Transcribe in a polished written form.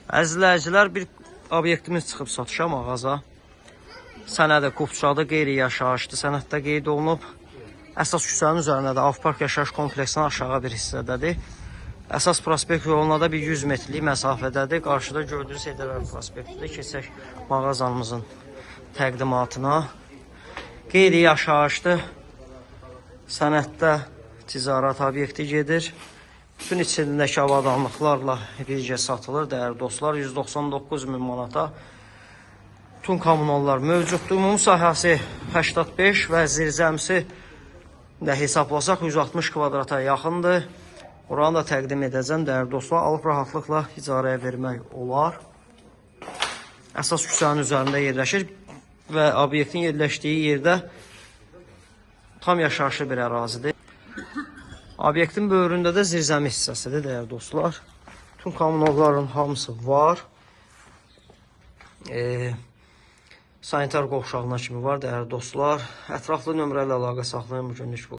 Əzizləyicilər, bir obyektimiz çıxıb satışa mağaza. Sənədi Qubçadı qeyri-yaşayışlı sənəddə qeyd olunub. Əsas küçənin üzərində Avpark yaşayış kompleksinin aşağı bir hissədədir. Əsas prospekt yoluna da bir 100 metrlik məsafədədir. Qarşıda gördüyünüz Heydər prospektidir. Keçək mağazamızın təqdimatına. Qeyri-yaşayışlı sənəddə ticarət obyekti gedir. Bütün içindəki avadanlıqlarla birgə satılır, dəyərli dostlar. 199.000 manata bütün kommunallar mövcuddur. Ümumi sahəsi 85 və zirzəmisi də hesablasaq 160 kvadrata yaxındır. Oranı da təqdim edəcəm, dəyərli dostlar. Alıb rahatlıqla icarəyə vermək olar. Əsas küçənin üzərində yerləşir və obyektin yerləşdiyi yerdə tam yaşayışlı bir ərazidir. Obyektin böyründə də zirzəmi hissəsidir, dəyərli dostlar. Bütün kommunalların hamısı var. Sanitar qovşağına kimi var, dəyərli dostlar. Ətraflı nömrələ əlaqə saxlayın bu günlük bu.